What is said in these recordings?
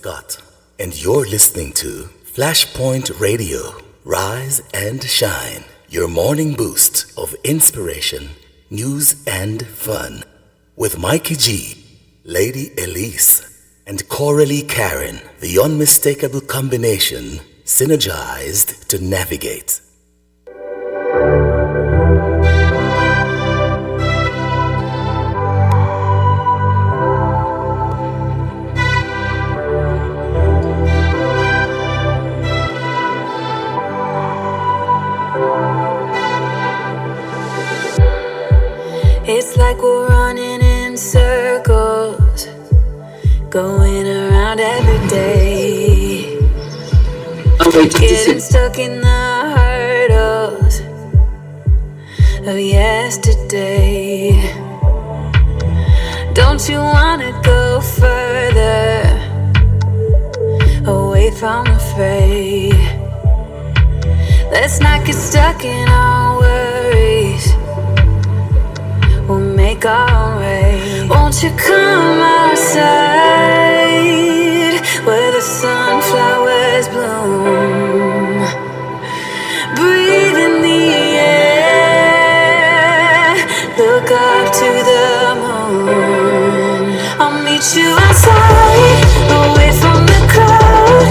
Scott, and you're listening to Flashpoint Radio. Rise and shine. Your morning boost of inspiration, news, and fun. With Mikey G, Lady Elise, and Coralie Karen. The unmistakable combination, synergized to navigate. It's like we're running in circles, going around every day, getting stuck in the hurdles of yesterday. Don't you wanna go further away from the fray? Let's not get stuck in our worries, we'll make our way. Won't you come outside where the sunflowers bloom? Breathe in the air, look up to the moon. I'll meet you outside, away from the crowd.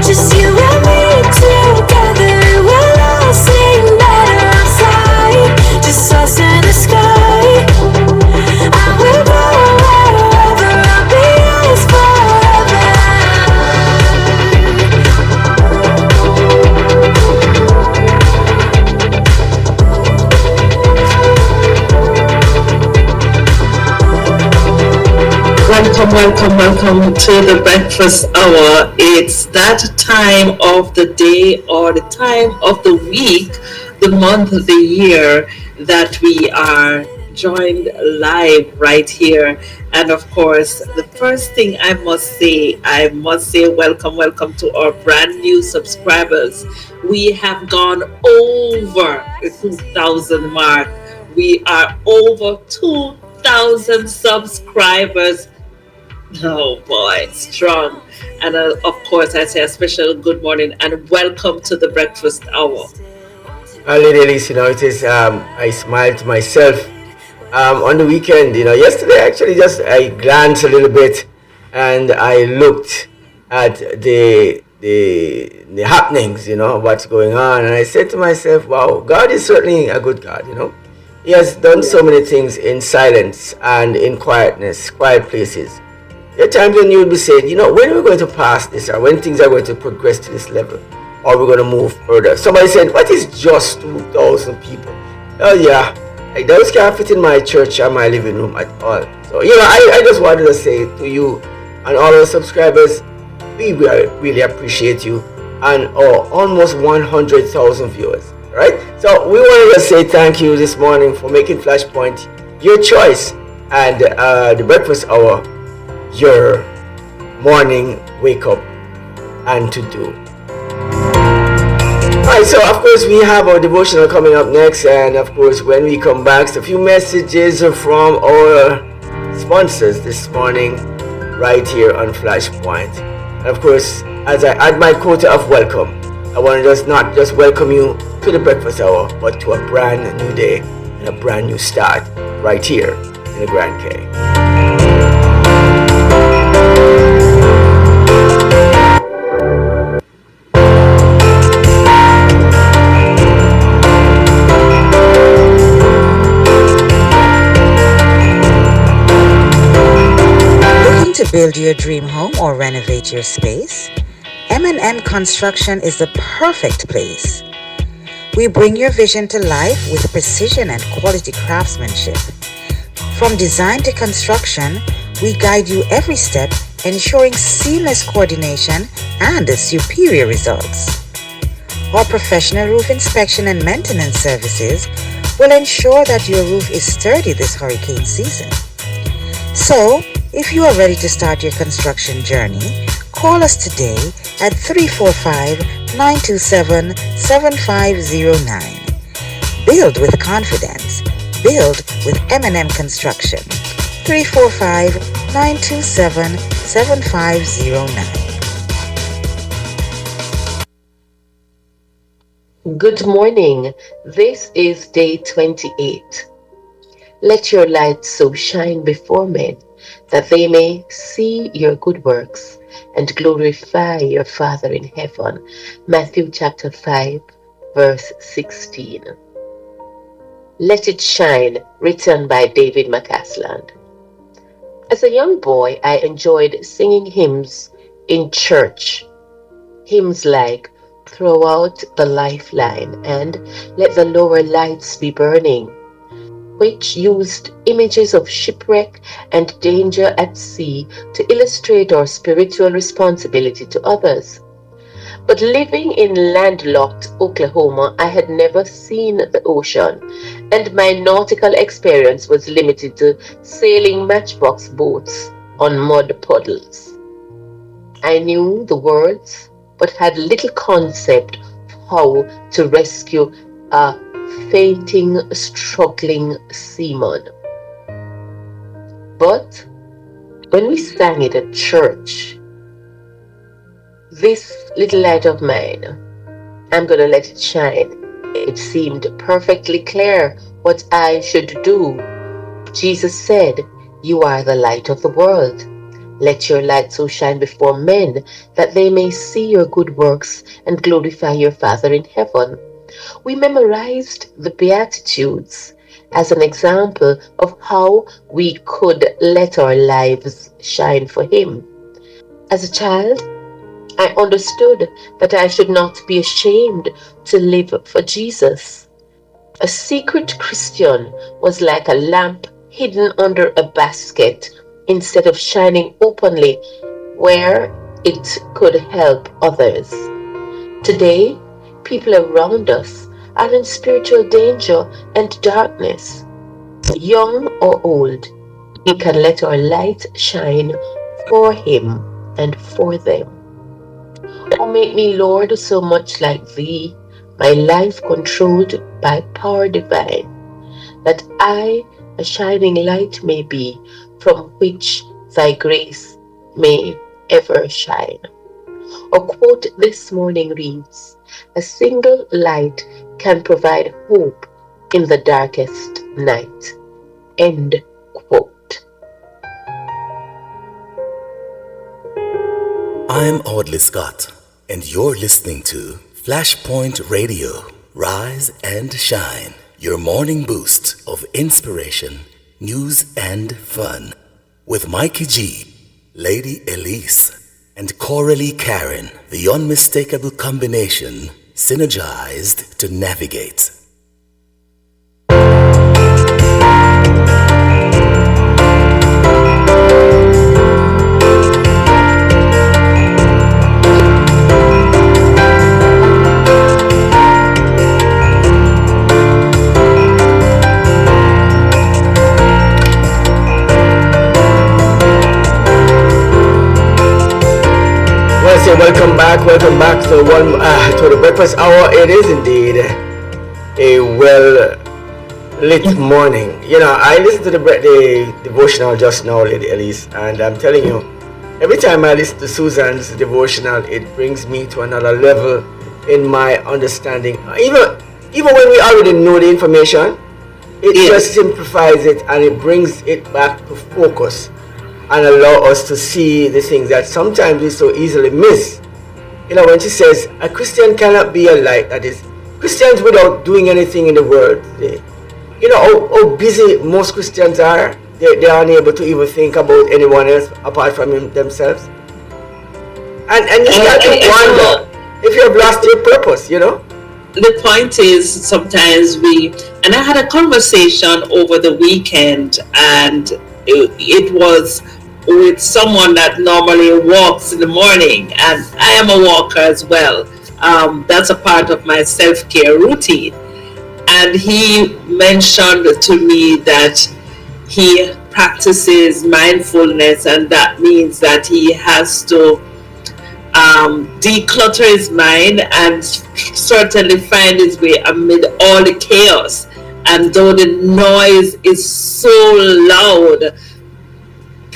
Just you and me together, we'll all sing better outside. Just us in the sky. I will go wherever, I'll be yours forever. Welcome to the breakfast hour. It's that time of the day or the time of the week, the month, the year that we are joined live right here. And of course, the first thing I must say welcome to our brand new subscribers. We have gone over the 2,000 mark. We are over 2,000 subscribers. Oh boy, strong. And of course, I say a special good morning and welcome to the breakfast hour. Lady Elise, it is, I smiled to myself on the weekend. Yesterday actually I glanced a little bit and I looked at the happenings, what's going on. And I said to myself, wow, God is certainly a good God, He has done so many things in silence and in quietness, quiet places. There are times when you will be saying, when are we going to pass this, or when things are going to progress to this level, or we're going to move further. Somebody said, what is just 2,000 people? Oh yeah, those can't fit in my church or my living room at all. So, I just wanted to say to you and all our subscribers, we really appreciate you and our almost 100,000 viewers, right? So we wanted to say thank you this morning for making Flashpoint your choice and the breakfast hour your morning wake up and to do. Alright, so of course we have our devotional coming up next, and of course when we come back, a few messages from our sponsors this morning right here on Flashpoint. And of course, as I add my quota of welcome, I want to not just welcome you to the breakfast hour, but to a brand new day and a brand new start right here in the Grand K. To build your dream home or renovate your space, M&M Construction is the perfect place. We bring your vision to life with precision and quality craftsmanship. From design to construction, we guide you every step, ensuring seamless coordination and superior results. Our professional roof inspection and maintenance services will ensure that your roof is sturdy this hurricane season. So, if you are ready to start your construction journey, call us today at 345-927-7509. Build with confidence. Build with M&M Construction. 345-927-7509. 7509. Good morning. This is day 28. Let your light so shine before men that they may see your good works and glorify your Father in heaven. Matthew chapter 5, verse 16. Let It Shine, written by David McCasland. As a young boy, I enjoyed singing hymns in church. Hymns like Throw Out the Lifeline and Let the Lower Lights Be Burning, which used images of shipwreck and danger at sea to illustrate our spiritual responsibility to others. But living in landlocked Oklahoma, I had never seen the ocean, and my nautical experience was limited to sailing matchbox boats on mud puddles. I knew the words, but had little concept of how to rescue a fainting, struggling seaman. But when we sang it at church, this little light of mine, I'm gonna let it shine. It seemed perfectly clear what I should do. Jesus said, "You are the light of the world. Let your light so shine before men that they may see your good works and glorify your Father in heaven." We memorized the Beatitudes as an example of how we could let our lives shine for Him. As a child, I understood that I should not be ashamed to live for Jesus. A secret Christian was like a lamp hidden under a basket instead of shining openly where it could help others. Today, people around us are in spiritual danger and darkness. Young or old, we can let our light shine for Him and for them. Oh, make me, Lord, so much like Thee, my life controlled by power divine, that I a shining light may be, from which Thy grace may ever shine. Our quote this morning reads, "A single light can provide hope in the darkest night." End quote. I'm Audley Scott, and you're listening to Flashpoint Radio, Rise and Shine, your morning boost of inspiration, news, and fun. With Mikey G, Lady Elise, and Coralie Karen, the unmistakable combination, synergized to navigate. Well, say welcome back to to the breakfast hour. It is indeed a well lit morning. You know, I listened to the devotional just now, Lady Elise, and I'm telling you, every time I listen to Susan's devotional, it brings me to another level in my understanding. Even when we already know the information, it just simplifies it and it brings it back to focus and allow us to see the things that sometimes we so easily miss. You know, when she says a Christian cannot be a light, that is, Christians without doing anything in the world, you know how busy most Christians are. They are unable to even think about anyone else apart from themselves. And you start to wonder if you have lost your purpose, you know. The point is, sometimes and I had a conversation over the weekend, and it was with someone that normally walks in the morning, and I am a walker as well. That's a part of my self-care routine. And he mentioned to me that he practices mindfulness, and that means that he has to declutter his mind and certainly find his way amid all the chaos. And though the noise is so loud,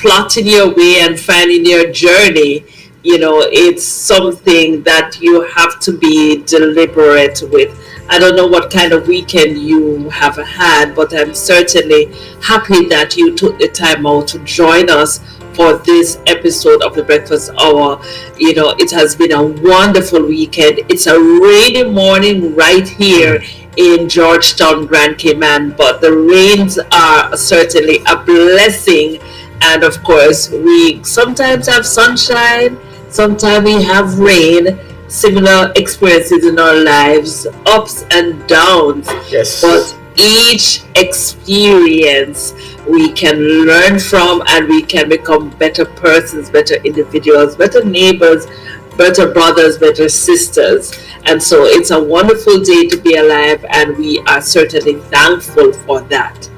plotting your way and finding your journey, it's something that you have to be deliberate with. I don't know what kind of weekend you have had, but I'm certainly happy that you took the time out to join us for this episode of the Breakfast Hour. It has been a wonderful weekend. It's a rainy morning right here in Georgetown, Grand Cayman, but the rains are certainly a blessing. And of course, we sometimes have sunshine, sometimes we have rain, similar experiences in our lives, ups and downs. Yes. But each experience we can learn from, and we can become better persons, better individuals, better neighbors, better brothers, better sisters. And so it's a wonderful day to be alive, and we are certainly thankful for that.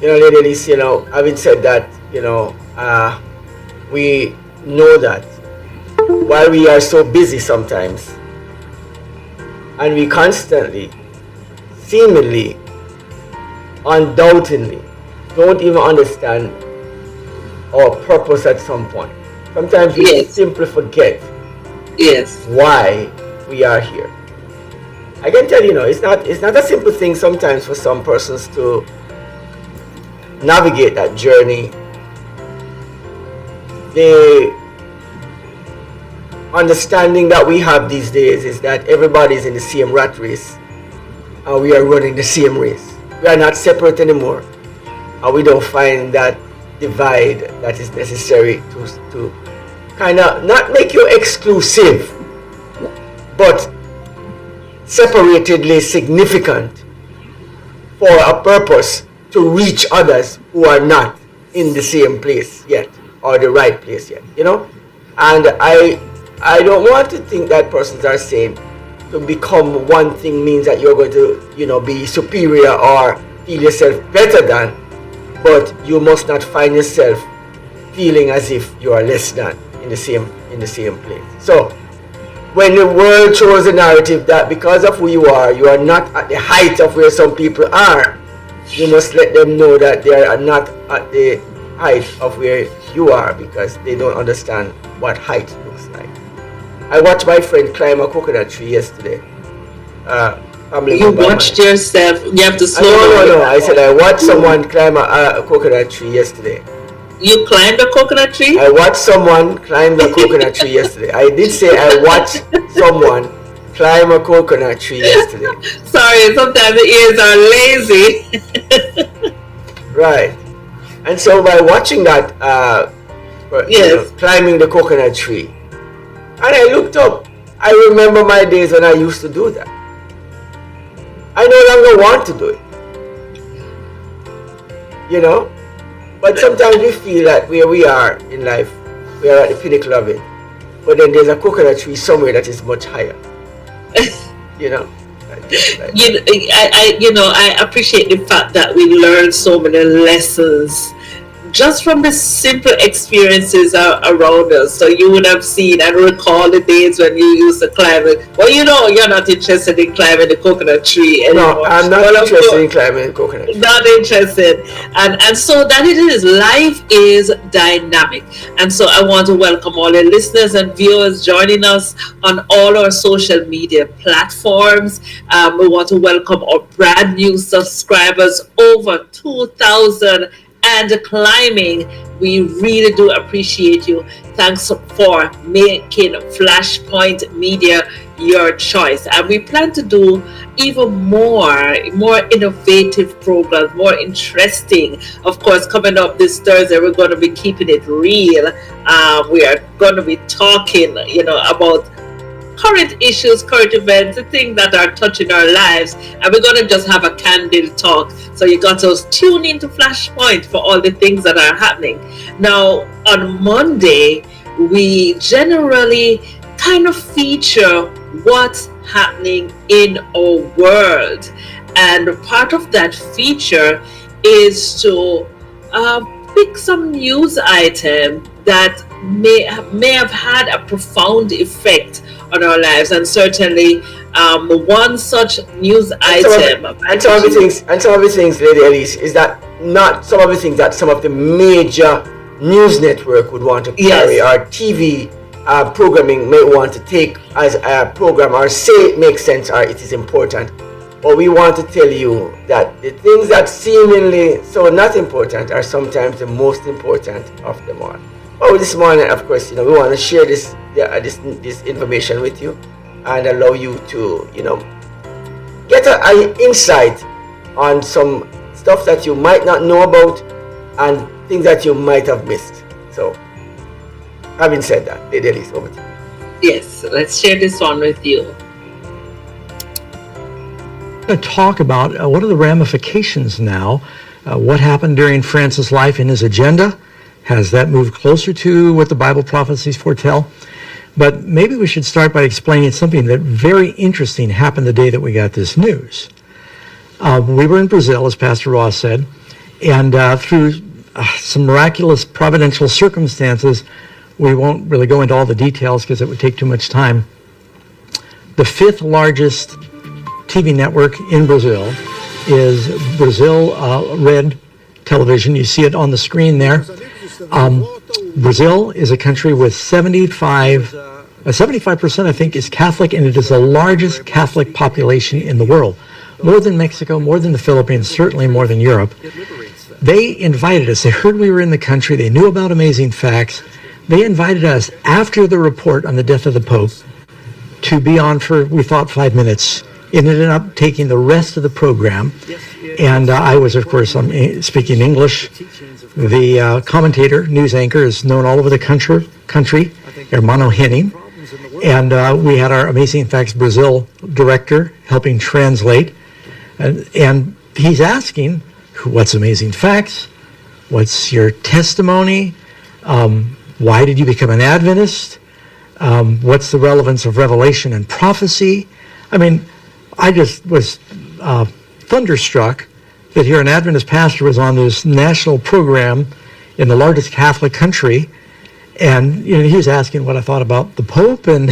Lady Elise, having said that, we know that while we are so busy sometimes, and we constantly, seemingly, undoubtedly, don't even understand our purpose at some point. Sometimes we Yes. simply forget Yes. why we are here. I can tell it's not a simple thing sometimes for some persons to navigate that journey. The understanding that we have these days is that everybody's in the same rat race, and we are running the same race. We are not separate anymore, and we don't find that divide that is necessary to kind of not make you exclusive, but separatedly significant for a purpose to reach others who are not in the same place yet, or the right place yet, And I don't want to think that persons are saying to become one thing means that you're going to, be superior or feel yourself better than, but you must not find yourself feeling as if you are less than in the same place. So when the world shows a narrative that because of who you are not at the height of where some people are, you must let them know that they are not at the height of where you are, because they don't understand what height looks like. I watched my friend climb a coconut tree yesterday. You watched yourself. You have to slow down. No. I said I watched someone climb a coconut tree yesterday. You climbed a coconut tree? I watched someone climb a coconut tree yesterday. I did say I watched someone climb a coconut tree yesterday. Sorry, sometimes the ears are lazy. Right. And so by watching that, Yes. climbing the coconut tree, and I looked up, I remember my days when I used to do that. I no longer want to do it. But sometimes we feel that where we are in life, we are at the pinnacle of it. But then there's a coconut tree somewhere that is much higher. I appreciate the fact that we learn so many lessons just from the simple experiences around us. So you would have seen and recall the days when you used to climb it. Well, you're not interested in climbing the coconut tree anymore. No, I'm not interested in climbing the coconut tree. Not interested. And so that it is. Life is dynamic. And so I want to welcome all the listeners and viewers joining us on all our social media platforms. We want to welcome our brand new subscribers, over 2,000 and climbing. We really do appreciate you. Thanks for making Flashpoint Media your choice, and we plan to do even more innovative programs, more interesting. Of course, coming up this Thursday, we're going to be keeping it real. We are going to be talking about current issues, current events, the things that are touching our lives, and we're going to just have a candid talk. So you got to tune into Flashpoint for all the things that are happening. Now, on Monday, we generally kind of feature what's happening in our world, and part of that feature is to pick some news item that may have had a profound effect on our lives, and certainly one such news And some of item. and some of the things, Lady Elise, is that not some of the things that some of the major news network would want to carry, Yes, or TV programming may want to take as a program, or say it makes sense or it is important. But we want to tell you that the things that seemingly so not important are sometimes the most important of them all. Oh, this morning, of course, we want to share this information with you and allow you to, get an insight on some stuff that you might not know about and things that you might have missed. So, having said that, Lady Elise, over to you. yes, let's share this one with you. To talk about what are the ramifications now. What happened during Francis' life and his agenda? Has that moved closer to what the Bible prophecies foretell? But maybe we should start by explaining something that very interesting happened the day that we got this news. We were in Brazil, as Pastor Ross said, and through some miraculous providential circumstances, we won't really go into all the details because it would take too much time. The fifth largest TV network in Brazil is Brazil Red Television. You see it on the screen there. Brazil is a country with 75%, I think, is Catholic, and it is the largest Catholic population in the world. More than Mexico, more than the Philippines, certainly more than Europe. They invited us. They heard we were in the country. They knew about Amazing Facts. They invited us after the report on the death of the Pope to be on for, we thought, 5 minutes. It ended up taking the rest of the program. And I was, of course, speaking English. The commentator, news anchor, is known all over the country, Hermano Henning. And we had our Amazing Facts Brazil director helping translate. And he's asking, what's Amazing Facts? What's your testimony? Why did you become an Adventist? What's the relevance of revelation and prophecy? I mean, I just was thunderstruck that here an Adventist pastor was on this national program in the largest Catholic country, and he was asking what I thought about the Pope and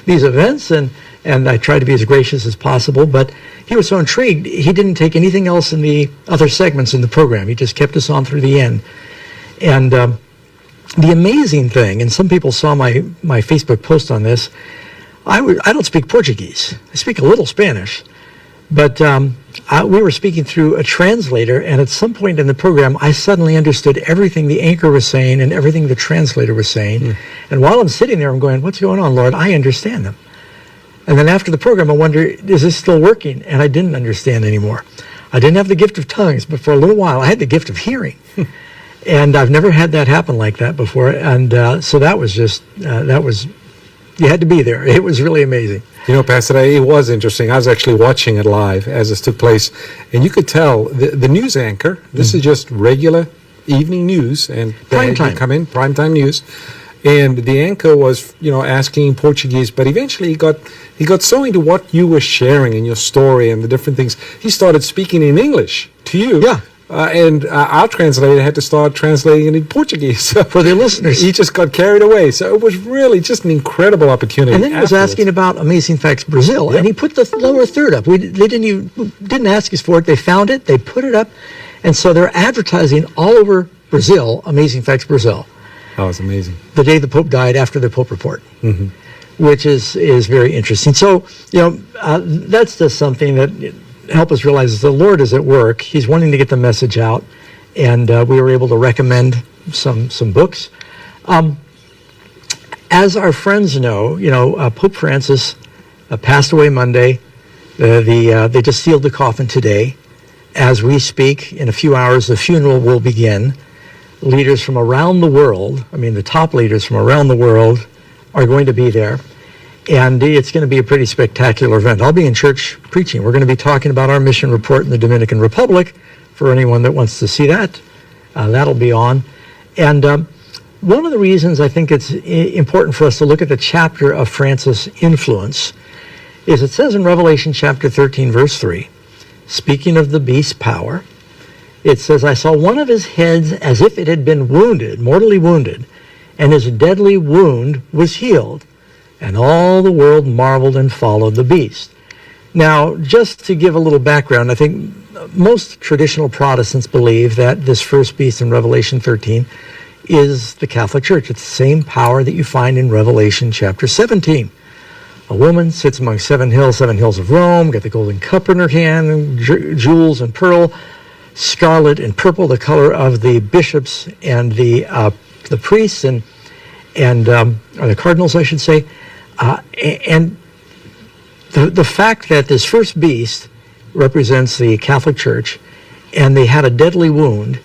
these events, and I tried to be as gracious as possible, but he was so intrigued, he didn't take anything else in the other segments in the program. He just kept us on through the end. And the amazing thing, and some people saw my Facebook post on this, I don't speak Portuguese. I speak a little Spanish. But we were speaking through a translator, and at some point in the program, I suddenly understood everything the anchor was saying and everything the translator was saying. And while I'm sitting there, I'm going, what's going on, Lord? I understand them. And then after the program, I wonder, is this still working? And I didn't understand anymore. I didn't have the gift of tongues, but for a little while, I had the gift of hearing. And I've never had that happen like that before. And so that was just, you had to be there. It was really amazing. Pastor, it was interesting. I was actually watching it live as this took place, and you could tell the news anchor, this is just regular evening news, and Prime time. come in, primetime news, and the anchor was, asking in Portuguese, but eventually he got so into what you were sharing in your story and the different things, he started speaking in English to you. Yeah. And our translator had to start translating it in Portuguese. For the listeners. He just got carried away. So it was really just an incredible opportunity. And then he was asking about Amazing Facts Brazil, and he put the lower third up. They didn't ask us for it. They found it. They put it up, and so they're advertising all over Brazil, Amazing Facts Brazil. That was amazing. The day the Pope died, after the Pope report, which is very interesting. So that's just something that help us realize the Lord is at work. He's wanting to get the message out, and we were able to recommend some books. As our friends know, Pope Francis passed away Monday. They just sealed the coffin today. As we speak, in a few hours, the funeral will begin. Leaders from around the world, the top leaders from around the world are going to be there. And it's going to be a pretty spectacular event. I'll be in church preaching. We're going to be talking about our mission report in the Dominican Republic for anyone that wants to see that. That'll be on. And one of the reasons I think it's important for us to look at the chapter of Francis' influence is it says in Revelation chapter 13, verse 3, speaking of the beast's power, it says, I saw one of his heads as if it had been wounded, mortally wounded, and his deadly wound was healed. And all the world marveled and followed the beast. Now, just to give a little background, I think most traditional Protestants believe that this first beast in Revelation 13 is the Catholic Church. It's the same power that you find in Revelation chapter 17. A woman sits among seven hills of Rome, got the golden cup in her hand, and jewels and pearl, scarlet and purple, the color of the bishops and the priests and or the cardinals, I should say. And the fact that this first beast represents the Catholic Church, and they had a deadly wound.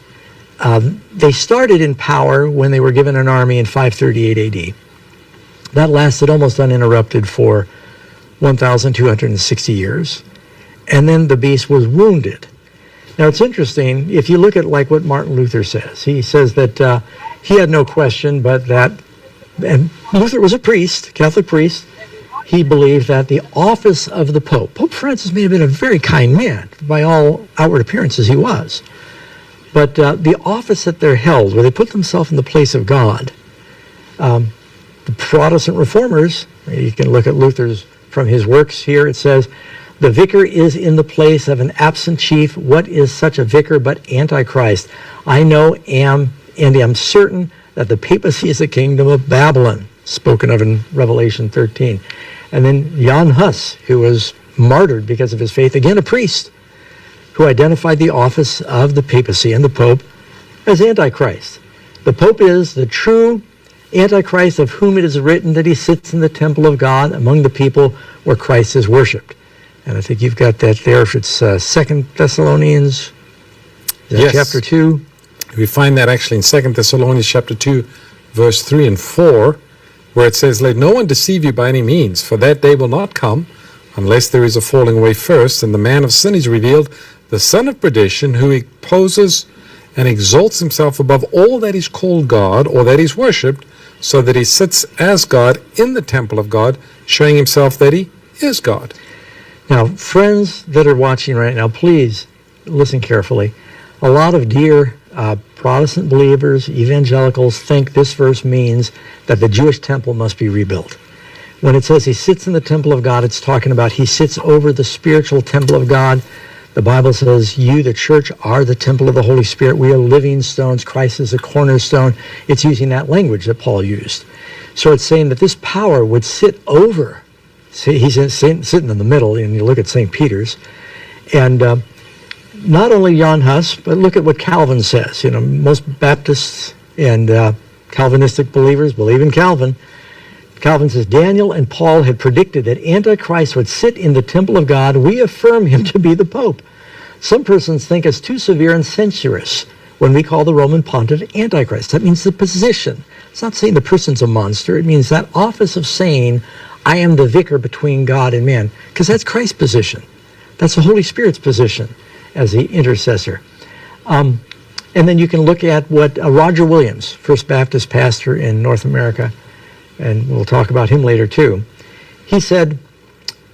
They started in power when they were given an army in 538 AD. That lasted almost uninterrupted for 1,260 years. And then the beast was wounded. Now it's interesting, if you look at like what Martin Luther says, he says that he had no question but that, and Luther was a priest, Catholic priest, he believed that the office of the Pope Francis may have been a very kind man, by all outward appearances he was, but the office that they're held, where they put themselves in the place of God, the Protestant reformers, you can look at Luther's, from his works here, it says, the vicar is in the place of an absent chief. What is such a vicar but Antichrist? I know, am certain that the papacy is the kingdom of Babylon, spoken of in Revelation 13. And then Jan Hus, who was martyred because of his faith, again a priest, who identified the office of the papacy and the Pope as Antichrist. The Pope is the true Antichrist, of whom it is written that he sits in the temple of God among the people where Christ is worshipped. And I think you've got that there. If it's 2 Thessalonians Yes. chapter 2. We find that actually in 2 Thessalonians chapter 2, verse 3 and 4, where it says, let no one deceive you by any means, for that day will not come, unless there is a falling away first, and the man of sin is revealed, the son of perdition, who opposes and exalts himself above all that is called God, or that is worshipped, so that he sits as God in the temple of God, showing himself that he is God. Now, friends that are watching right now, please listen carefully. A lot of dear Protestant believers, evangelicals, think this verse means that the Jewish temple must be rebuilt. When it says he sits in the temple of God, it's talking about he sits over the spiritual temple of God. The Bible says, you, the church, are the temple of the Holy Spirit. We are living stones. Christ is the cornerstone. It's using that language that Paul used. So it's saying that this power would sit over. See, he's sitting in the middle, and you look at St. Peter's. And not only Jan Hus, but look at what Calvin says. You know, most Baptists and Calvinistic believers believe in Calvin. Calvin says, Daniel and Paul had predicted that Antichrist would sit in the temple of God. We affirm him to be the Pope. Some persons think it's too severe and censorious when we call the Roman pontiff Antichrist. That means the position. It's not saying the person's a monster. It means that office of saying, I am the vicar between God and man, because that's Christ's position. That's the Holy Spirit's position as the intercessor. And then you can look at what Roger Williams, First Baptist pastor in North America, and we'll talk about him later too. He said,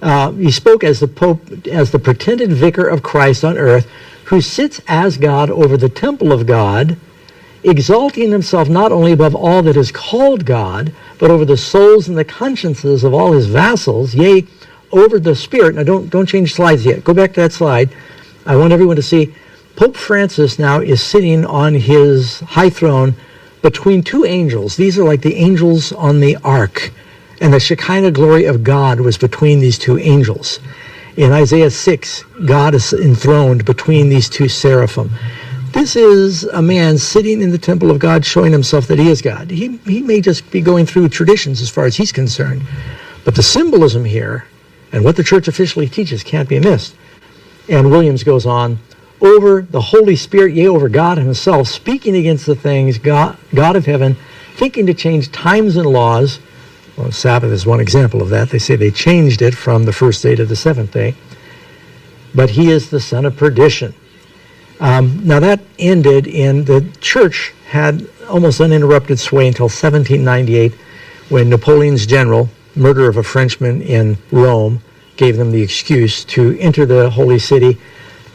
he spoke as the Pope, as the pretended vicar of Christ on earth, who sits as God over the temple of God, exalting himself not only above all that is called God, but over the souls and the consciences of all his vassals, yea, over the Spirit. Now don't change slides yet. Go back to that slide. I want everyone to see Pope Francis now is sitting on his high throne between two angels. These are like the angels on the ark. And the Shekinah glory of God was between these two angels. In Isaiah 6, God is enthroned between these two seraphim. This is a man sitting in the temple of God showing himself that he is God. He may just be going through traditions as far as he's concerned. But the symbolism here and what the church officially teaches can't be missed. And Williams goes on, over the Holy Spirit, yea, over God himself, speaking against the things, God of heaven, thinking to change times and laws. Well, Sabbath is one example of that. They say they changed it from the first day to the seventh day. But he is the son of perdition. Now that ended in the church had almost uninterrupted sway until 1798, when Napoleon's general, murder of a Frenchman in Rome, gave them the excuse to enter the holy city.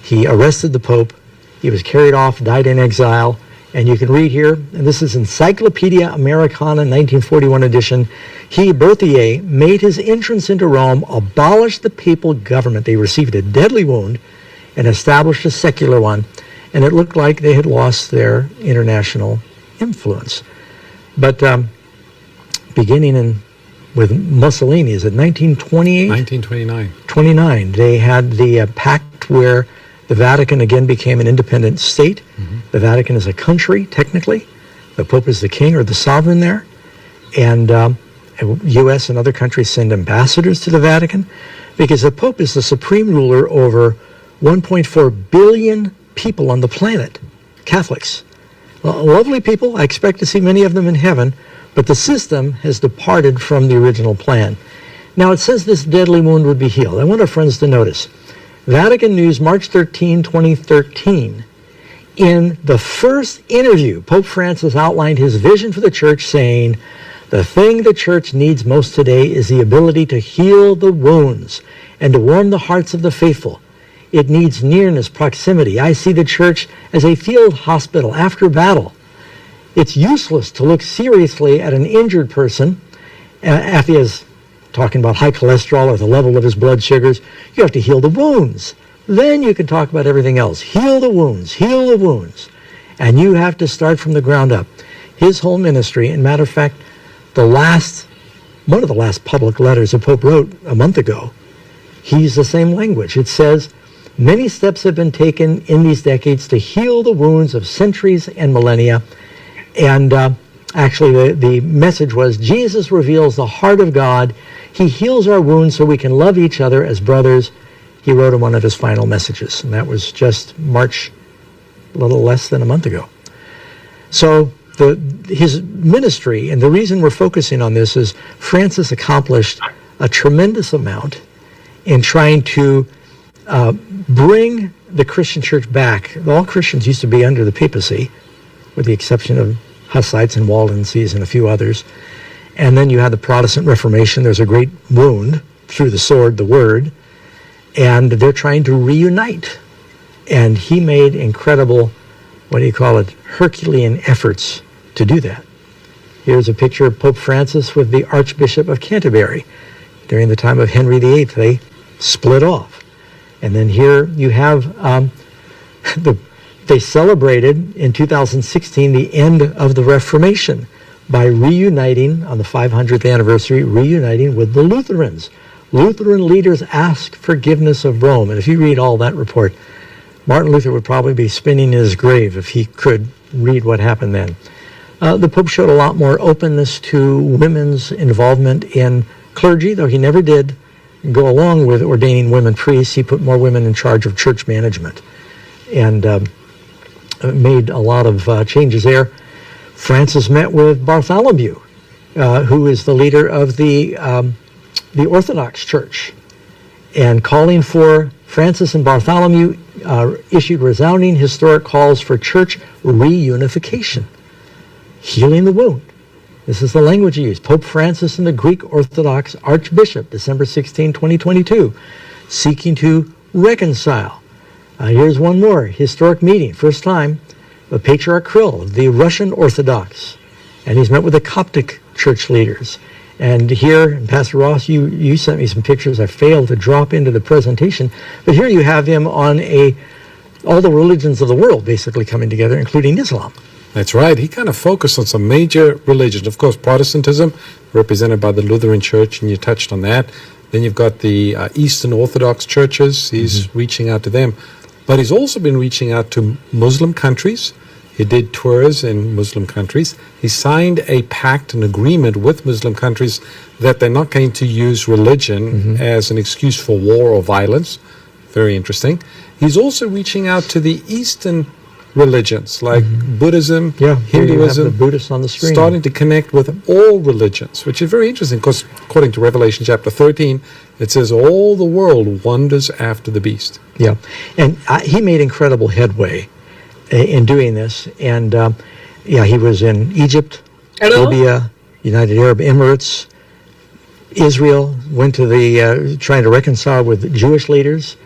He arrested the Pope. He was carried off, died in exile, And you can read here, and this is Encyclopedia Americana 1941 edition. He, Berthier, made his entrance into Rome, abolished the papal government. They received a deadly wound and established a secular one. And it looked like they had lost their international influence. But beginning with Mussolini, is it 1928? 1929. 29. They had the pact where the Vatican again became an independent state. The Vatican is a country, technically. The Pope is the king or the sovereign there. And U.S. and other countries send ambassadors to the Vatican because the Pope is the supreme ruler over 1.4 billion people on the planet, Catholics. Well, lovely people. I expect to see many of them in heaven, but the system has departed from the original plan. Now, it says this deadly wound would be healed. I want our friends to notice. Vatican News, March 13, 2013. In the first interview, Pope Francis outlined his vision for the church, saying, "The thing the church needs most today is the ability to heal the wounds and to warm the hearts of the faithful. It needs nearness, proximity. I see the church as a field hospital after battle. It's useless to look seriously at an injured person if he is talking about high cholesterol or the level of his blood sugars. You have to heal the wounds. Then you can talk about everything else. Heal the wounds, heal the wounds. And you have to start from the ground up." His whole ministry, and matter of fact, one of the last public letters the Pope wrote a month ago, he used the same language. It says, "Many steps have been taken in these decades to heal the wounds of centuries and millennia." And actually, the message was, Jesus reveals the heart of God. He heals our wounds so we can love each other as brothers. He wrote in one of his final messages, and that was just March, a little less than a month ago. So his ministry, and the reason we're focusing on this is Francis accomplished a tremendous amount in trying to bring the Christian church back. All Christians used to be under the papacy, with the exception of Hussites and Waldenses and a few others. And then you had the Protestant Reformation. There's a great wound through the sword, the word, and they're trying to reunite. And he made incredible, Herculean efforts to do that. Here's a picture of Pope Francis with the Archbishop of Canterbury. During the time of Henry VIII, they split off. And then here you have they celebrated in 2016 the end of the Reformation by reuniting on the 500th anniversary, reuniting with the Lutherans. Lutheran leaders ask forgiveness of Rome. And if you read all that report, Martin Luther would probably be spinning in his grave if he could read what happened then. The Pope showed a lot more openness to women's involvement in clergy, though he never did go along with ordaining women priests. He put more women in charge of church management and made a lot of changes there. Francis met with Bartholomew, who is the leader of the Orthodox Church, and calling for Francis and Bartholomew issued resounding historic calls for church reunification, healing the wound. This is the language he used. Pope Francis and the Greek Orthodox Archbishop, December 16, 2022, seeking to reconcile. Here's one more historic meeting, first time, the Patriarch Kirill, the Russian Orthodox, and he's met with the Coptic church leaders. And here, and Pastor Ross, you sent me some pictures. I failed to drop into the presentation, but here you have him on all the religions of the world basically coming together, including Islam. That's right. He kind of focused on some major religions. Of course, Protestantism, represented by the Lutheran Church, and you touched on that. Then you've got the Eastern Orthodox churches. He's reaching out to them. But he's also been reaching out to Muslim countries. He did tours in Muslim countries. He signed a pact, an agreement with Muslim countries that they're not going to use religion as an excuse for war or violence. Very interesting. He's also reaching out to the Eastern religions like Buddhism, Hinduism, the Buddhists on the screen, starting to connect with all religions, which is very interesting because according to Revelation chapter 13, it says all the world wonders after the beast. Yeah, and he made incredible headway in doing this. And he was in Egypt, Libya, United Arab Emirates, Israel, went to trying to reconcile with Jewish leaders.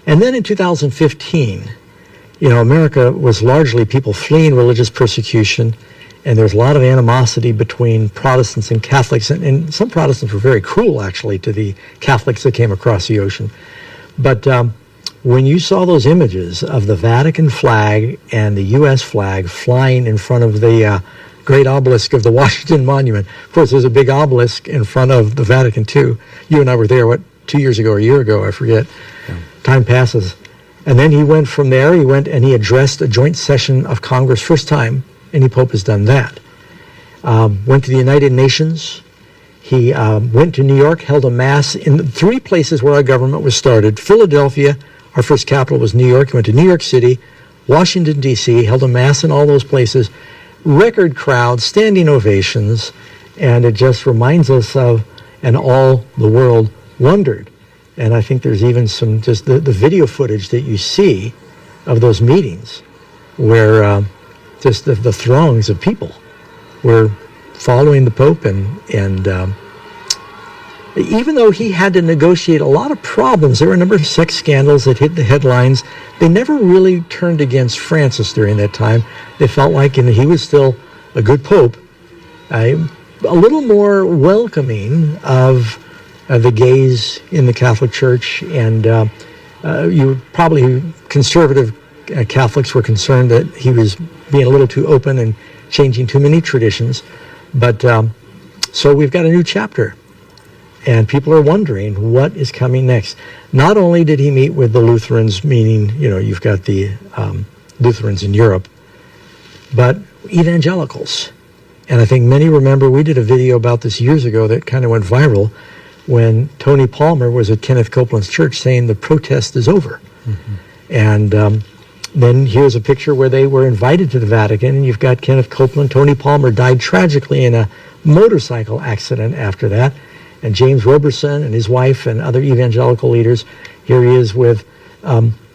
And then in 2015, America was largely people fleeing religious persecution, and there's a lot of animosity between Protestants and Catholics, and some Protestants were very cruel, actually, to the Catholics that came across the ocean. But when you saw those images of the Vatican flag and the U.S. flag flying in front of the great obelisk of the Washington Monument, of course, there's a big obelisk in front of the Vatican, too. You and I were there, 2 years ago or a year ago, I forget. Yeah. Time passes. And then he went from there, he went and he addressed a joint session of Congress, first time any pope has done that. Went to the United Nations. He went to New York, held a mass in the 3 places where our government was started. Philadelphia, our first capital was New York. He went to New York City, Washington, D.C., held a mass in all those places. Record crowds, standing ovations, and it just reminds us of, and all the world wondered. And I think there's even some, just the video footage that you see of those meetings where just the throngs of people were following the Pope, and even though he had to negotiate a lot of problems, there were a number of sex scandals that hit the headlines. They never really turned against Francis during that time. They felt like he was still a good Pope, a little more welcoming of the gays in the Catholic Church, and conservative Catholics were concerned that he was being a little too open and changing too many traditions. But so we've got a new chapter, and people are wondering what is coming next. Not only did he meet with the Lutherans, meaning, you've got the Lutherans in Europe, but evangelicals. And I think many remember we did a video about this years ago that kind of went viral when Tony Palmer was at Kenneth Copeland's church saying the protest is over. Mm-hmm. And then here's a picture where they were invited to the Vatican, and you've got Kenneth Copeland. Tony Palmer died tragically in a motorcycle accident after that. And James Roberson and his wife and other evangelical leaders. Here he is with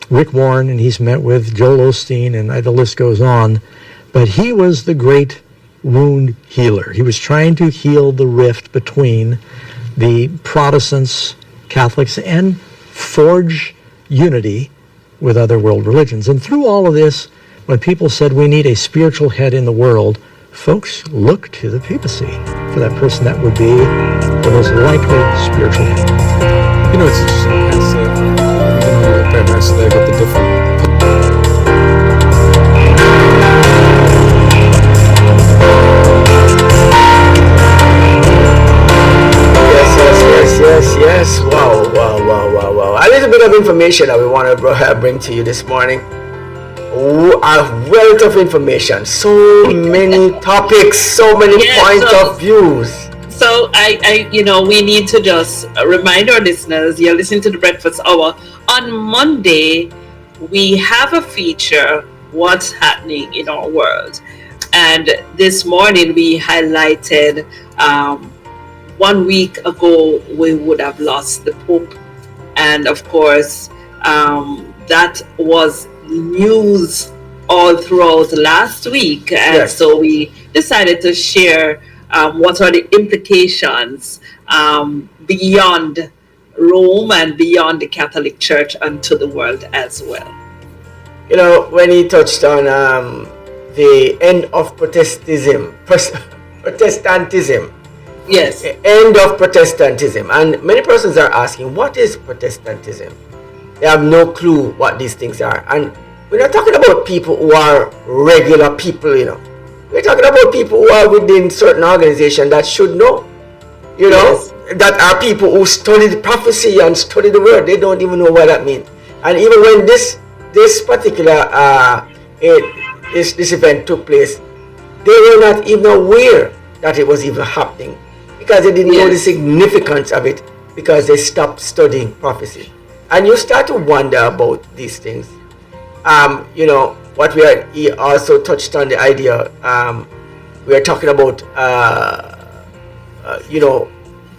Rick Warren, and he's met with Joel Osteen, and the list goes on. But he was the great wound healer. He was trying to heal the rift between the Protestants, Catholics, and forge unity with other world religions. And through all of this, when people said we need a spiritual head in the world, folks look to the papacy for that person that would be the most likely spiritual head. It's interesting as they've got the different. Yes. Wow. A little bit of information that we want to bring to you this morning. A wealth of information, so many topics, so many points of views. So we need to just remind our listeners, you're listening to the Breakfast Hour. On Monday, we have a feature, What's Happening in Our World. And this morning we highlighted 1 week ago we would have lost the Pope. And of course, that was news all throughout last week. And so we decided to share what are the implications beyond Rome and beyond the Catholic Church and to the world as well. When he touched on the end of Protestantism. Yes. The end of Protestantism. And many persons are asking, what is Protestantism? They have no clue what these things are. And we're not talking about people who are regular people, We're talking about people who are within certain organizations that should know, that are people who study the prophecy and study the word. They don't even know what that means. And even when this particular this event took place, they were not even aware that it was even happening, because they didn't know the significance of it, because they stopped studying prophecy. And you start to wonder about these things. He also touched on the idea, we are talking about,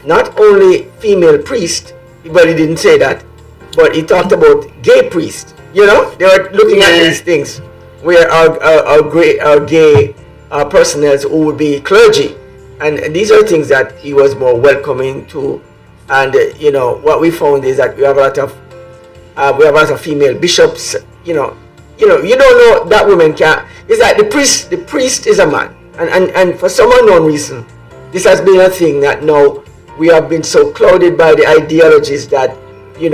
not only female priest, but he didn't say that, but he talked about gay priest. They were looking at these things, where our gay personnel who would be clergy. And these are things that he was more welcoming to. And what we found is that we have a lot of female bishops, you don't know that woman can't. It's like the priest is a man, and for some unknown reason, this has been a thing that now we have been so clouded by the ideologies that I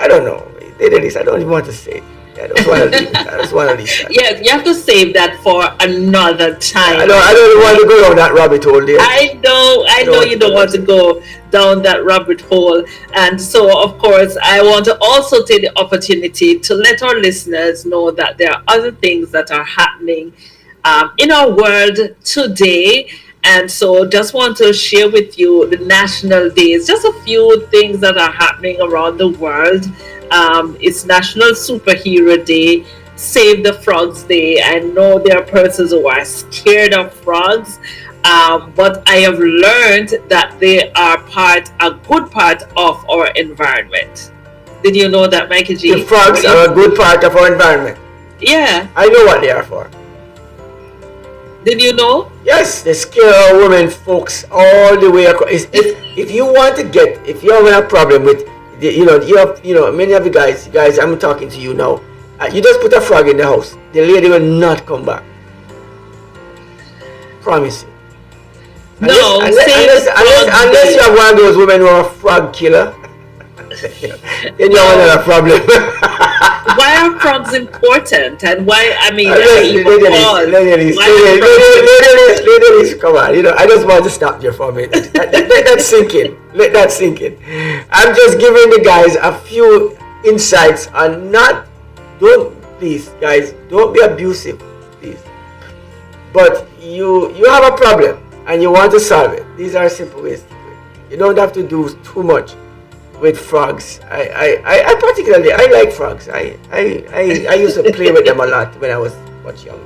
don't know. I don't even want to say it. I just want to leave it. I just want to leave that. Yes, you have to save that for another time. I don't want to go down that rabbit hole there. I know you don't want to go down that rabbit hole. And so, of course, I want to also take the opportunity to let our listeners know that there are other things that are happening in our world today. And so just want to share with you the national days, just a few things that are happening around the world. It's National Superhero Day, Save the Frogs Day. I know there are persons who are scared of frogs, but I have learned that they are a good part of our environment. Did you know that, Michael G? The frogs are a good part of our environment. Yeah. I know what they are for. Did you know? Yes, they scare our women folks all the way across. If you want to if you're having a problem with, many of you guys, I'm talking to you now. You just put a frog in the house. The lady will not come back. Promise you. Unless you have one of those women who are a frog killer, then you have another problem. Why are frogs important? And why, ladies, come on. I just want to stop you for a minute. Let that sink in. Let that sink in. I'm just giving the guys a few insights on please, guys, don't be abusive, please. But you have a problem and you want to solve it. These are simple ways to do it. You don't have to do too much with frogs. I particularly like frogs. I used to play with them a lot when I was much younger.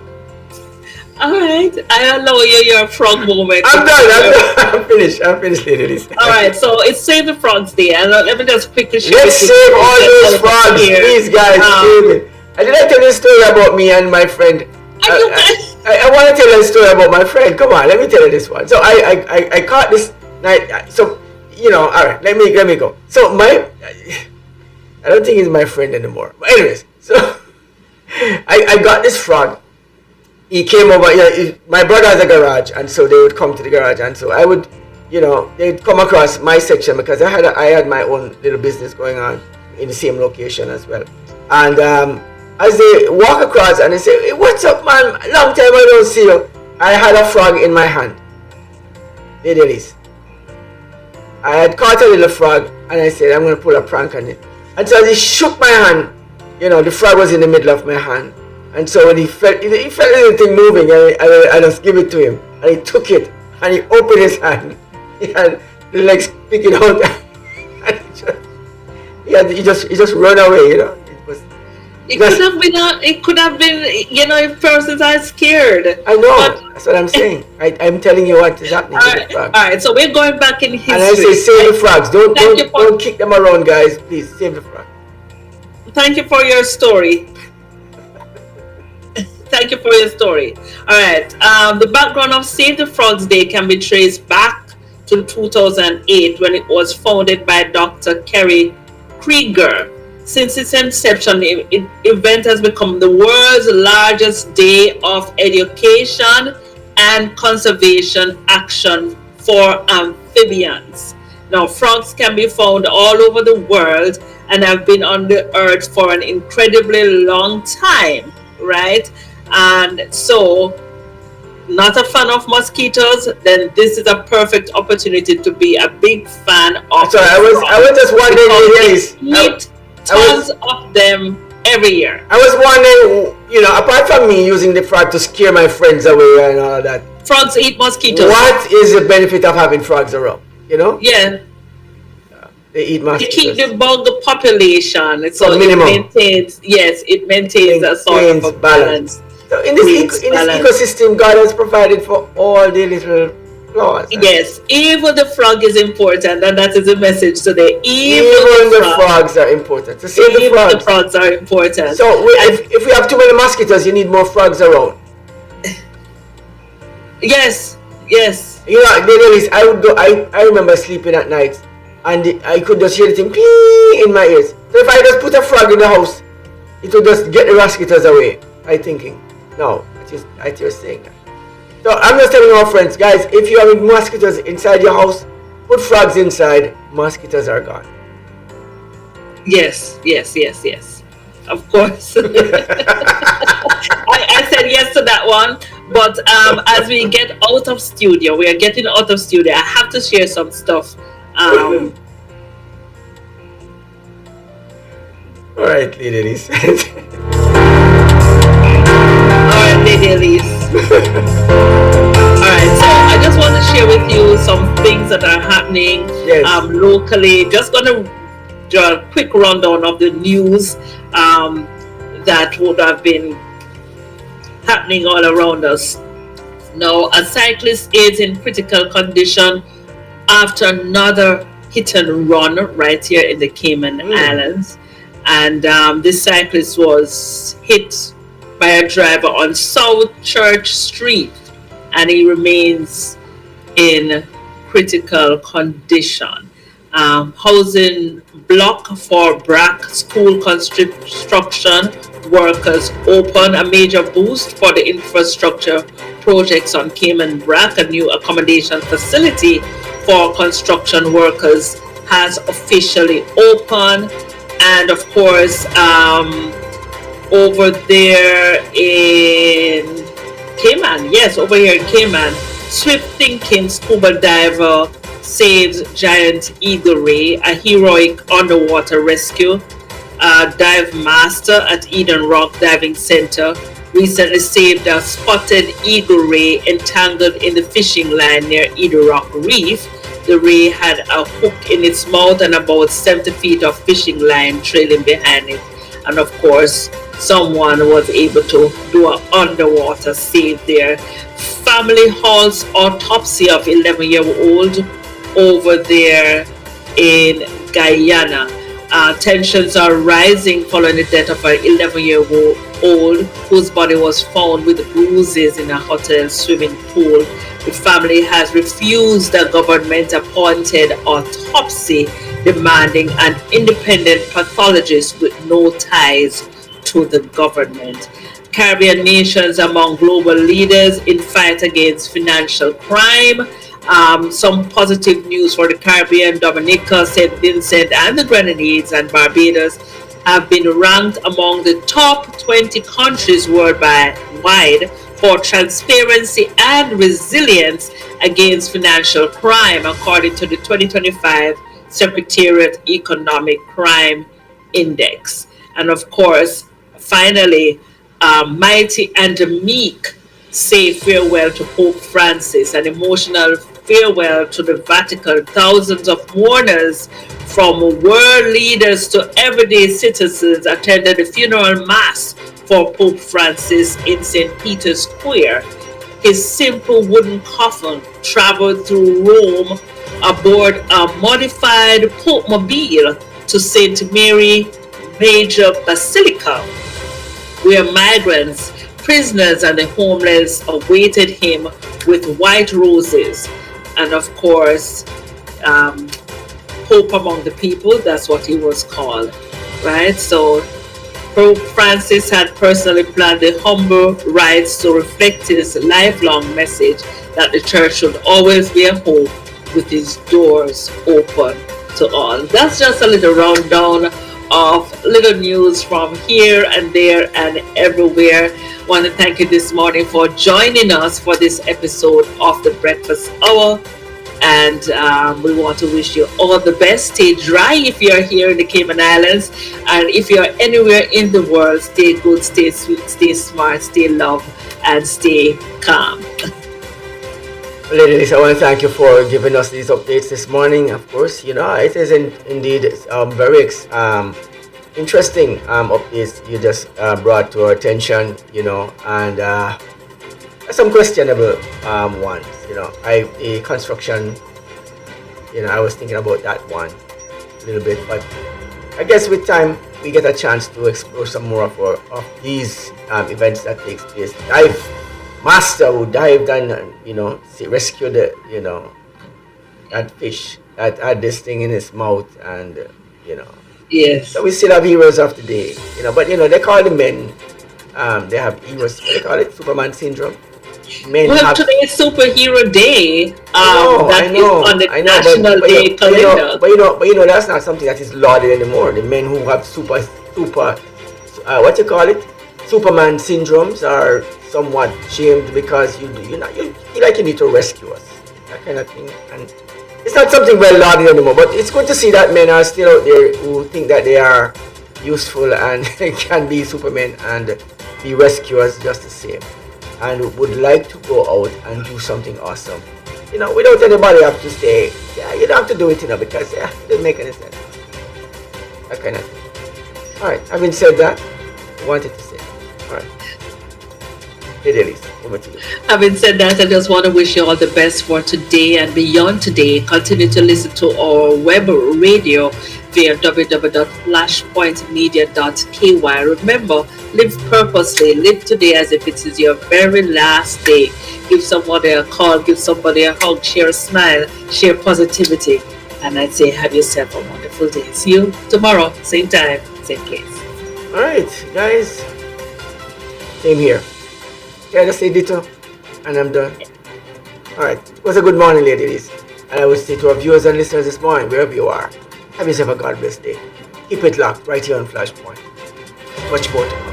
All right, I allow you your frog moment. I'm done. I'm finished, ladies. All right, so it's Save the Frogs Day, and let me just quickly share. Let's save all those frogs, please, guys. Save it. Did I tell you a story about me and my friend? I want to tell you a story about my friend. Come on, let me tell you this one. So I caught this night. So all right, let me go. So I don't think he's my friend anymore. But anyways, so I got this frog. He came over. My brother has a garage, and so they would come to the garage, and so I would, they'd come across my section because I had my own little business going on in the same location as well. And as they walk across and they say, "Hey, what's up, man? Long time I don't see you." I had a frog in my hand. Ladies. I had caught a little frog and I said, I'm going to pull a prank on it. And so as he shook my hand, the frog was in the middle of my hand. And so when he felt anything moving, I just give it to him. And he took it and he opened his hand. He had the legs sticking out. And he just run away, It could have been, if persons are scared. I know. That's what I'm saying. I'm telling you what is happening to the frogs. All right, so we're going back in history. And I say save the frogs. Don't kick them around, guys. Please, save the frogs. Thank you for your story. Thank you for your story. All right. The background of Save the Frogs Day can be traced back to 2008 when it was founded by Dr. Kerry Krieger. Since its inception, the event has become the world's largest day of education and conservation action for amphibians. Now, frogs can be found all over the world and have been on the earth for an incredibly long time, right? And so, not a fan of mosquitoes, then this is a perfect opportunity to be a big fan of. Sorry, I was just wondering. Tons of them every year. I was wondering, apart from me using the frog to scare my friends away and all that. Frogs eat mosquitoes. What is the benefit of having frogs around? Yeah. They eat mosquitoes. They keep the bug population. So minimum. It maintains a sort of a balance. So in this ecosystem, God has provided for all the little flaws. Yes, even the frog is important, and that is the message today. Even the frogs are important. To save the frogs. The frogs are important. So if we have too many mosquitoes, you need more frogs around. Yes. I would go. I remember sleeping at night, and I could just hear the thing pee in my ears. So if I just put a frog in the house, it will just get the mosquitoes away. I thinking, no, that you're saying that. So I'm just telling our friends, guys, if you have mosquitoes inside your house, put frogs inside. Mosquitoes are gone. Yes, yes, yes, yes. Of course. I said yes to that one. But as we get out of studio, we are getting out of studio. I have to share some stuff. All right, ladies. All right, Lady Elise. All right, so I just want to share with you some things that are happening Yes. locally. Just going to do a quick rundown of the news that would have been happening all around us. Now, a cyclist is in critical condition after another hit and run right here in the Cayman Islands. And this cyclist was hit by a driver on South Church Street, and he remains in critical condition. Housing block for BRAC school construction workers open, a major boost for the infrastructure projects on Cayman BRAC. A new accommodation facility for construction workers has officially opened. And of course, over there in Cayman, yes, over here in Cayman, swift thinking scuba diver saves giant eagle ray, a heroic underwater rescue. Dive master at Eden Rock Diving Center recently saved a spotted eagle ray entangled in the fishing line near Eden Rock Reef. The ray had a hook in its mouth and about 70 feet of fishing line trailing behind it. And of course, someone was able to do an underwater save there. Family halts autopsy of 11-year-old over there in Guyana. Tensions are rising following the death of an 11-year-old whose body was found with bruises in a hotel swimming pool. The family has refused a government-appointed autopsy, demanding an independent pathologist with no ties to the government. Caribbean nations among global leaders in fight against financial crime. Some positive news for the Caribbean. Dominica, St. Vincent, and the Grenadines and Barbados have been ranked among the top 20 countries worldwide for transparency and resilience against financial crime, according to the 2025 Secretariat Economic Crime Index. And of course, finally, Mighty and Meek say farewell to Pope Francis, an emotional farewell to the Vatican. Thousands of mourners, from world leaders to everyday citizens, attended the funeral mass for Pope Francis in St. Peter's Square. His simple wooden coffin traveled through Rome aboard a modified Pope Mobile to St. Mary Major Basilica, where migrants, prisoners, and the homeless awaited him with white roses. And of course, Pope among the people, that's what he was called, right? So Pope Francis had personally planned the humble rites to reflect his lifelong message that the church should always be a home with its doors open to all. That's just a little rundown of little news from here and there and everywhere. I want to thank you this morning for joining us for this episode of the Breakfast Hour. And we want to wish you all the best. Stay dry if you're here in the Cayman Islands. And if you're anywhere in the world, stay good, stay sweet, stay smart, stay loved, and stay calm. Ladies, I want to thank you for giving us these updates this morning. Of course, it is indeed very interesting updates you just brought to our attention, and some questionable ones. The construction, I was thinking about that one a little bit, but I guess with time we get a chance to explore some more of these events that takes place. Dive master who dived and rescued that fish that had this thing in his mouth, and Yes. So we still have heroes of the day, but they call the men, they have heroes, what they call it, Superman syndrome. Men Well, have, today is Superhero Day. I know, I That is know, on the I know, National Day calendar. that's not something that is lauded anymore. The men who have what you call it, Superman syndromes are somewhat shamed because you need to rescue us, that kind of thing, and it's not something well lauded anymore. But it's good to see that men are still out there who think that they are useful and can be Supermen and be rescuers just the same, and would like to go out and do something awesome, without anybody have to say, yeah, you don't have to do it, because it doesn't make any sense. That kind of thing. All right, having said that, I wanted to say, all right, hey, Elise, over to you. Having said that, I just want to wish you all the best for today and beyond today. Continue to listen to our web radio via www.flashpointmedia.ky. Remember, live purposely. Live today as if it is your very last day. Give somebody a call, give somebody a hug, share a smile, share positivity. And I'd say have yourself a wonderful day. See you tomorrow, same time, same place. All right, guys, same here. Yeah, just say ditto, and I'm done. All right, it was a good morning, ladies. And I would say to our viewers and listeners this morning, wherever you are, have yourself a God bless day. Keep it locked right here on Flashpoint. Much more to come.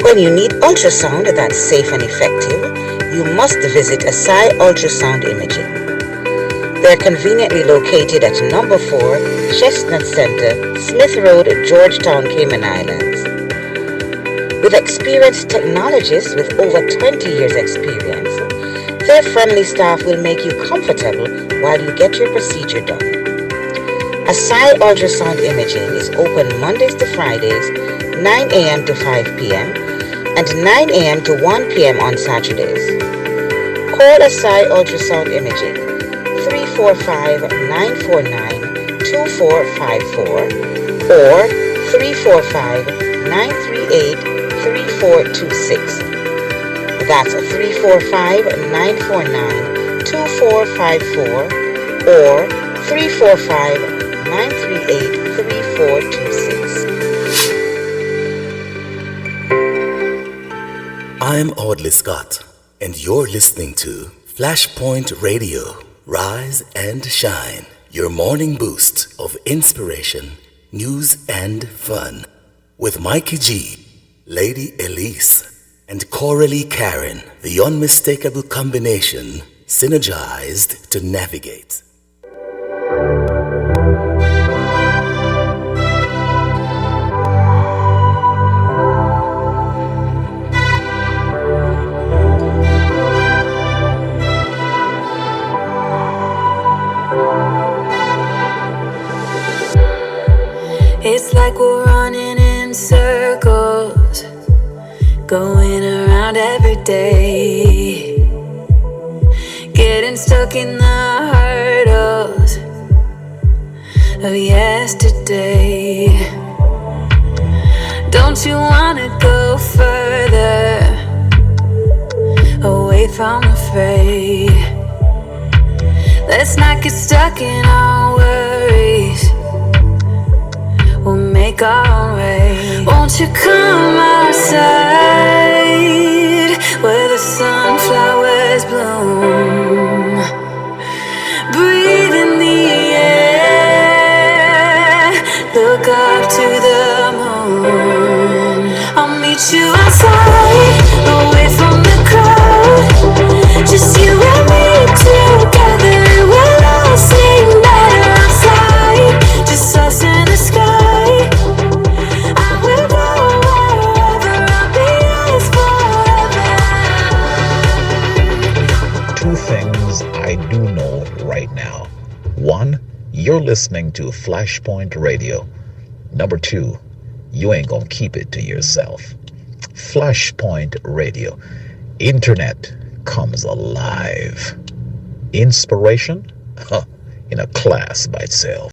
When you need ultrasound that's safe and effective, you must visit Asai Ultrasound Imaging. They're conveniently located at number 4 Chestnut Center, Smith Road, Georgetown, Cayman Islands. With experienced technologists with over 20 years experience, their friendly staff will make you comfortable while you get your procedure done. Asai Ultrasound Imaging is open Mondays to Fridays, 9 a.m. to 5 p.m. and 9 a.m. to 1 p.m. on Saturdays. Call Asai Ultrasound Imaging 345-949-2454 or 345-938-3426. That's 345-949-2454 or 345-938-3426. I'm Audley Scott, and you're listening to Flashpoint Radio, Rise and Shine, your morning boost of inspiration, news, and fun. With Mikey G, Lady Elise, and Coralie Karen, the unmistakable combination, synergized to navigate. It's like we're running in circles, going around every day, getting stuck in the hurdles of yesterday. Don't you wanna go further away from the fray? Let's not get stuck in our worries, we'll make our own way. Won't you come outside where the sunflowers bloom? Breathe in the air, look up to the moon. I'll meet you outside, away from the crowd. Just you and me together, we'll all sing better outside. Just us in the sky. Two things I do know right now. One, you're listening to Flashpoint Radio. Number two, you ain't gonna keep it to yourself. Flashpoint Radio. Internet comes alive. Inspiration? Huh. in a class by itself.